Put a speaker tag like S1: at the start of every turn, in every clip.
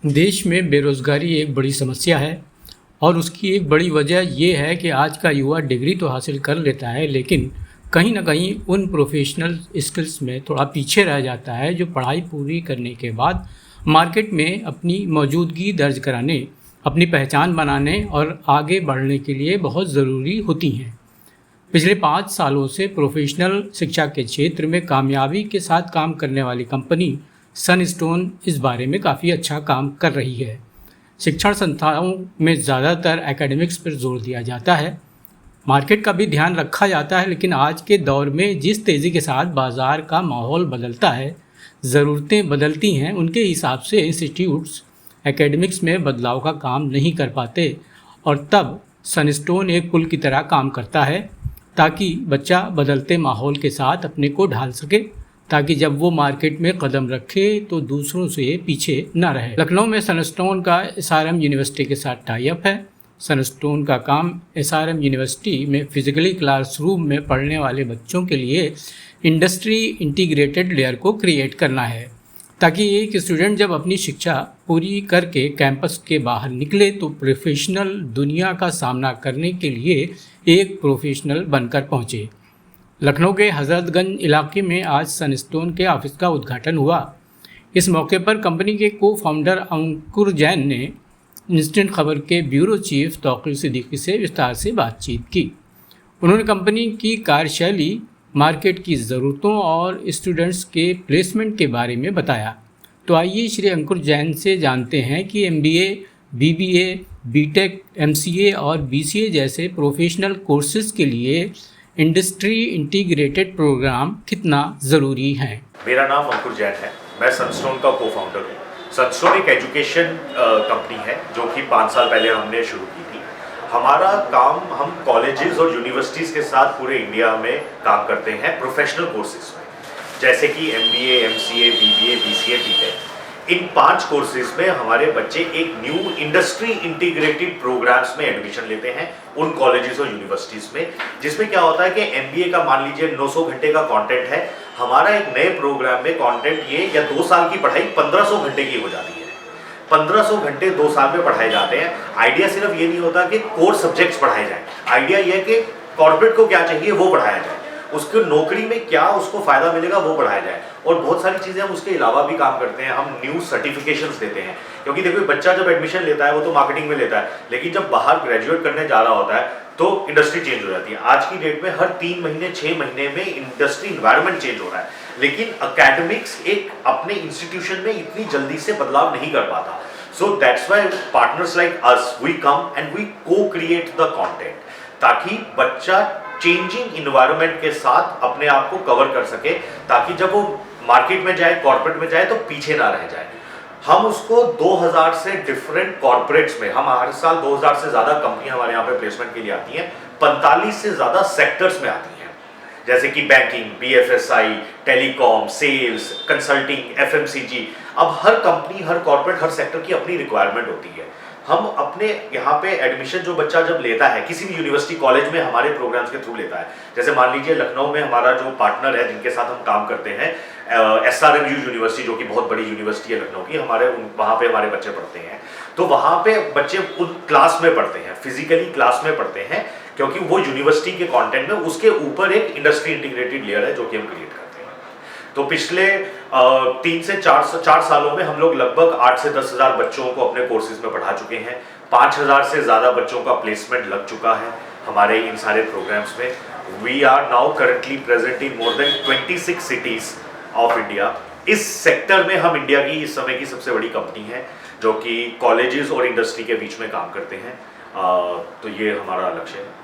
S1: देश में बेरोज़गारी एक बड़ी समस्या है और उसकी एक बड़ी वजह ये है कि आज का युवा डिग्री तो हासिल कर लेता है, लेकिन कहीं न कहीं उन प्रोफ़ेशनल स्किल्स में थोड़ा पीछे रह जाता है जो पढ़ाई पूरी करने के बाद मार्केट में अपनी मौजूदगी दर्ज कराने, अपनी पहचान बनाने और आगे बढ़ने के लिए बहुत ज़रूरी होती हैं। पिछले 5 सालों से प्रोफ़ेशनल शिक्षा के क्षेत्र में कामयाबी के साथ काम करने वाली कंपनी सनस्टोन इस बारे में काफ़ी अच्छा काम कर रही है। शिक्षण संस्थाओं में ज़्यादातर एकेडमिक्स पर जोर दिया जाता है, मार्केट का भी ध्यान रखा जाता है, लेकिन आज के दौर में जिस तेज़ी के साथ बाज़ार का माहौल बदलता है, ज़रूरतें बदलती हैं, उनके हिसाब से इंस्टीट्यूट्स एकेडमिक्स में बदलाव का काम नहीं कर पाते और तब सनस्टोन एक पुल की तरह काम करता है ताकि बच्चा बदलते माहौल के साथ अपने को ढाल सके, ताकि जब वो मार्केट में कदम रखे तो दूसरों से पीछे न रहे। लखनऊ में सनस्टोन का एसआरएम यूनिवर्सिटी के साथ टाई अप है। सनस्टोन का काम एसआरएम यूनिवर्सिटी में फिजिकली क्लासरूम में पढ़ने वाले बच्चों के लिए इंडस्ट्री इंटीग्रेटेड लेयर को क्रिएट करना है, ताकि एक स्टूडेंट जब अपनी शिक्षा पूरी करके कैंपस के बाहर निकले तो प्रोफेशनल दुनिया का सामना करने के लिए एक प्रोफेशनल बनकर पहुँचे। लखनऊ के हज़रतगंज इलाके में आज सनस्टोन के ऑफिस का उद्घाटन हुआ। इस मौके पर कंपनी के को फाउंडर अंकुर जैन ने इंस्टेंट खबर के ब्यूरो चीफ तौकीर सिद्दीकी से विस्तार से बातचीत की। उन्होंने कंपनी की कार्यशैली, मार्केट की ज़रूरतों और स्टूडेंट्स के प्लेसमेंट के बारे में बताया। तो आइए श्री अंकुर जैन से जानते हैं कि MBA, BBA, BTech, MCA और BCA जैसे प्रोफेशनल कोर्सेज के लिए इंडस्ट्री इंटीग्रेटेड प्रोग्राम कितना ज़रूरी है।
S2: मेरा नाम अंकुर जैन है, मैं सनस्टोन का को फाउंडर हूँ। सनस्टोन एक एजुकेशन कंपनी है जो कि 5 साल पहले हमने शुरू की थी। हमारा काम, हम कॉलेजेस और यूनिवर्सिटीज़ के साथ पूरे इंडिया में काम करते हैं प्रोफेशनल कोर्सेज में, जैसे कि MBA, MCA, BBA, BCA, BTech। इन 5 कोर्सेज में हमारे बच्चे एक न्यू इंडस्ट्री इंटीग्रेटेड प्रोग्राम्स में एडमिशन लेते हैं उन कॉलेजेस और यूनिवर्सिटीज़ में, जिसमें क्या होता है कि MBA का मान लीजिए 900 घंटे का कंटेंट है, हमारा एक नए प्रोग्राम में कंटेंट ये या 2 साल की पढ़ाई 1500 घंटे की हो जाती है। 1500 घंटे 2 साल में पढ़ाए जाते हैं। आइडिया सिर्फ ये नहीं होता कि कोर सब्जेक्ट्स पढ़ाए जाएं, आइडिया ये है कि कॉर्पोरेट को क्या चाहिए वो पढ़ाया जाए, उसको नौकरी में क्या उसको फायदा मिलेगा वो पढ़ाया जाए, और बहुत सारी चीज़ें हम उसके अलावा भी काम करते हैं। हम न्यू सर्टिफिकेशंस देते हैं, क्योंकि देखो बच्चा जब एडमिशन लेता है वो तो मार्केटिंग में लेता है, लेकिन जब बाहर ग्रेजुएट करने जा रहा होता है तो इंडस्ट्री चेंज हो जाती है। आज की डेट में हर 3 महीने 6 महीने में इंडस्ट्री इन्वायरमेंट चेंज हो रहा है, लेकिन अकेडमिक्स एक अपने इंस्टीट्यूशन में इतनी जल्दी से बदलाव नहीं कर पाता। So that's why partners like us, we come and we co create the content, ताकि बच्चा चेंजिंग इन्वायरमेंट के साथ अपने आप को कवर कर सके, ताकि जब वो मार्केट में जाए, कॉर्पोरेट में जाए तो पीछे ना रह जाए। हम उसको 2000 से डिफरेंट कॉर्पोरेट्स में, हम हर साल 2000 से ज़्यादा कंपनियां हमारे यहाँ पे प्लेसमेंट के लिए आती हैं, 45 से ज़्यादा सेक्टर्स में आती हैं, जैसे कि banking, BFSI, telecom, sales, consulting, FMCG। अब हर कंपनी, हर कॉर्पोरेट, हर सेक्टर की अपनी रिक्वायरमेंट होती है। हम अपने यहाँ पे एडमिशन जो बच्चा जब लेता है किसी भी यूनिवर्सिटी कॉलेज में हमारे प्रोग्राम्स के थ्रू लेता है, जैसे मान लीजिए लखनऊ में हमारा जो पार्टनर है जिनके साथ हम काम करते हैं, SRMU यूनिवर्सिटी, जो कि बहुत बड़ी यूनिवर्सिटी है लखनऊ की, वहाँ पे हमारे बच्चे पढ़ते हैं। तो वहाँ पे बच्चे उन क्लास में पढ़ते हैं, फिजिकली क्लास में पढ़ते हैं, क्योंकि वो यूनिवर्सिटी के कॉन्टेंट में उसके ऊपर एक इंडस्ट्री इंटीग्रेटेड लेयर है जो कि हम क्रिएट करते हैं। तो पिछले 3 से 4 सालों में हम लोग लगभग 8 से 10 हज़ार बच्चों को अपने कोर्सेज में पढ़ा चुके हैं। 5000 से ज़्यादा बच्चों का प्लेसमेंट लग चुका है हमारे इन सारे प्रोग्राम्स में। We are now currently present in more than 26 cities of India. इस सेक्टर में हम इंडिया की इस समय की सबसे बड़ी कंपनी है जो कि कॉलेजेस और इंडस्ट्री के बीच में काम करते हैं। तो ये हमारा लक्ष्य है।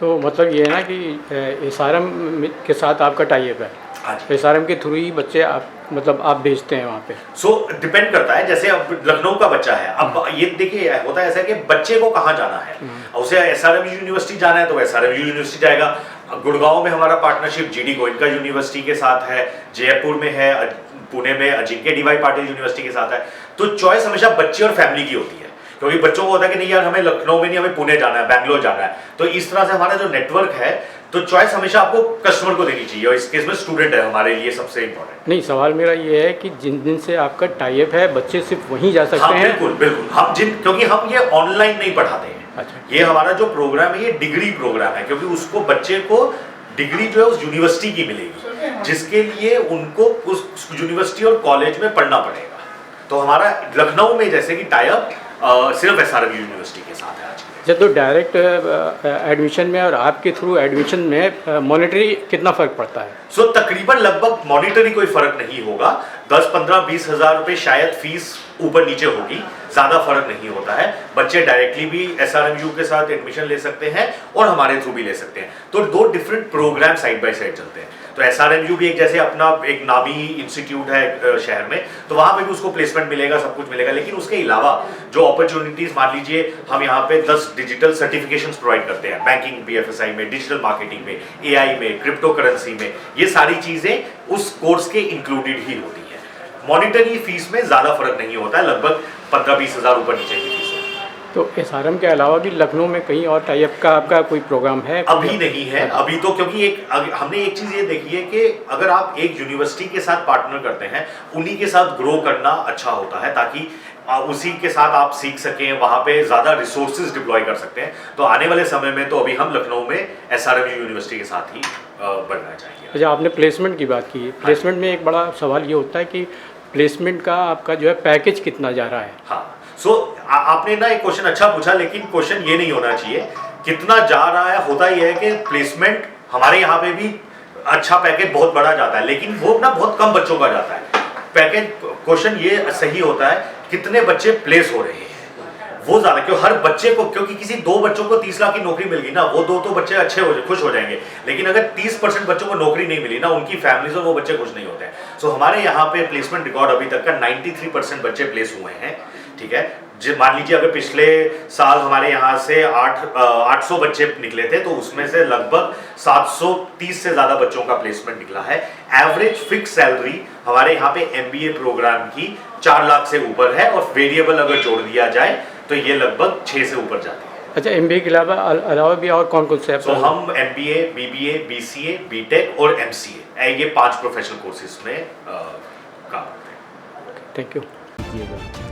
S1: तो मतलब ये है ना कि SRM के साथ आपका टाई अप है, SRM के थ्रू ही बच्चे आप भेजते हैं वहाँ पे।
S2: सो डिपेंड करता है, जैसे अब लखनऊ का बच्चा है, अब ये देखिए होता है ऐसा है कि बच्चे को कहाँ जाना है, उसे SRM यूनिवर्सिटी जाना है तो SRM यूनिवर्सिटी जाएगा। गुड़गांव में हमारा पार्टनरशिप GD गोयनका यूनिवर्सिटी के साथ है, जयपुर में है, पुणे में अजिंक्य DY पाटिल यूनिवर्सिटी के साथ है। तो चॉइस हमेशा बच्चे और फैमिली की होती है, क्योंकि बच्चों को होता है कि नहीं यार हमें लखनऊ में नहीं, हमें पुणे जाना है, बैंगलोर जाना है। तो इस तरह से हमारा जो नेटवर्क है, तो चॉइस हमेशा आपको कस्टमर को देनी चाहिए, और इस केस में स्टूडेंट है हमारे लिए सबसे इंपॉर्टेंट।
S1: नहीं, सवाल मेरा ये है कि जिन दिन से आपका टाई अप है, बच्चे सिर्फ वहीं जा सकते
S2: हाँ,
S1: हैं?
S2: बिल्कुल बिल्कुल, हम क्योंकि हम ये ऑनलाइन नहीं पढ़ाते हैं।
S1: अच्छा।
S2: ये हमारा जो प्रोग्राम है ये डिग्री प्रोग्राम है, क्योंकि उसको बच्चे को डिग्री जो है उस यूनिवर्सिटी की मिलेगी, जिसके लिए उनको उस यूनिवर्सिटी और कॉलेज में पढ़ना पड़ेगा। तो हमारा लखनऊ में जैसे कि टाई अप सिर्फ एसआरएमयू यूनिवर्सिटी के साथ है आज।
S1: जब तो डायरेक्ट एडमिशन में और आपके थ्रू एडमिशन में मॉनेटरी कितना फ़र्क पड़ता है?
S2: सो तकरीबन लगभग मॉनिटरी कोई फर्क नहीं होगा, 10, 15, 20 हज़ार रुपये शायद फीस ऊपर नीचे होगी, ज़्यादा फर्क नहीं होता है। बच्चे डायरेक्टली भी एसआरएमयू के साथ एडमिशन ले सकते हैं और हमारे थ्रू भी ले सकते हैं। तो 2 different programme side by side चलते हैं। तो एसआरएमयू भी एक जैसे अपना एक नामी इंस्टीट्यूट है शहर में, तो वहाँ पे भी उसको प्लेसमेंट मिलेगा, सब कुछ मिलेगा। लेकिन उसके अलावा जो अपॉर्चुनिटीज़, मान लीजिए हम यहाँ पे 10 डिजिटल सर्टिफिकेशंस प्रोवाइड करते हैं, बैंकिंग, बीएफएसआई में, डिजिटल मार्केटिंग में, एआई में, क्रिप्टो करेंसी में, ये सारी चीज़ें उस कोर्स के इंक्लूडेड ही होती हैं। मॉनिटरी फीस में ज़्यादा फर्क नहीं होता है, लगभग 15-20 हज़ार ऊपर नीचे की फीस है।
S1: तो एसआरएम के अलावा भी लखनऊ में कहीं और टाई अप का आपका कोई प्रोग्राम है?
S2: अभी नहीं है, अभी तो क्योंकि हमने एक चीज़ ये देखी है कि अगर आप एक यूनिवर्सिटी के साथ पार्टनर करते हैं, उन्हीं के साथ ग्रो करना अच्छा होता है, ताकि उसी के साथ आप सीख सकें, वहाँ पे ज़्यादा रिसोर्सेज डिप्लॉय कर सकते हैं। तो आने वाले समय में तो अभी हम लखनऊ में एसआरएमयू यूनिवर्सिटी के साथ ही बढ़ना चाहेंगे।
S1: अच्छा, आपने प्लेसमेंट की बात की। प्लेसमेंट में एक बड़ा सवाल ये होता है कि प्लेसमेंट का आपका जो है पैकेज कितना जा रहा है?
S2: हाँ, सो आपने ना एक क्वेश्चन अच्छा पूछा, लेकिन क्वेश्चन ये नहीं होना चाहिए कितना जा रहा है। होता ही है कि प्लेसमेंट हमारे यहाँ पे भी अच्छा पैकेज बहुत बड़ा जाता है, लेकिन वो ना बहुत कम बच्चों का जाता है पैकेज। क्वेश्चन ये सही होता है कितने बच्चे प्लेस हो रहे हैं, वो ज़्यादा। क्यों हर बच्चे को, क्योंकि किसी 2 बच्चों को 30 लाख की नौकरी मिल गई ना, वो 2 तो बच्चे अच्छे खुश हो जाएंगे। लेकिन अगर 30% बच्चों को नौकरी नहीं मिली ना, उनकी फैमिलीज और वो बच्चे खुश नहीं होते हैं। सो हमारे यहाँ पे प्लेसमेंट रिकॉर्ड अभी तक का 93% बच्चे प्लेस हुए हैं। ठीक है, मान लीजिए अगर पिछले साल हमारे यहाँ से 800 बच्चे निकले थे, तो उसमें से लगभग 730 से ज़्यादा बच्चों का प्लेसमेंट निकला है। एवरेज फिक्स सैलरी हमारे यहाँ पे एमबीए प्रोग्राम की 4 लाख से ऊपर है, और वेरिएबल अगर जोड़ दिया जाए तो ये लगभग 6 से ऊपर जाती है।
S1: अच्छा, एमबीए के अलावा भी और कौन कौन से?
S2: तो हम एमबीए, बीबीए, बीसीए, बीटेक और एमसीए, ये 5 प्रोफेशनल कोर्सेज में काम करते हैं।
S1: Thank you.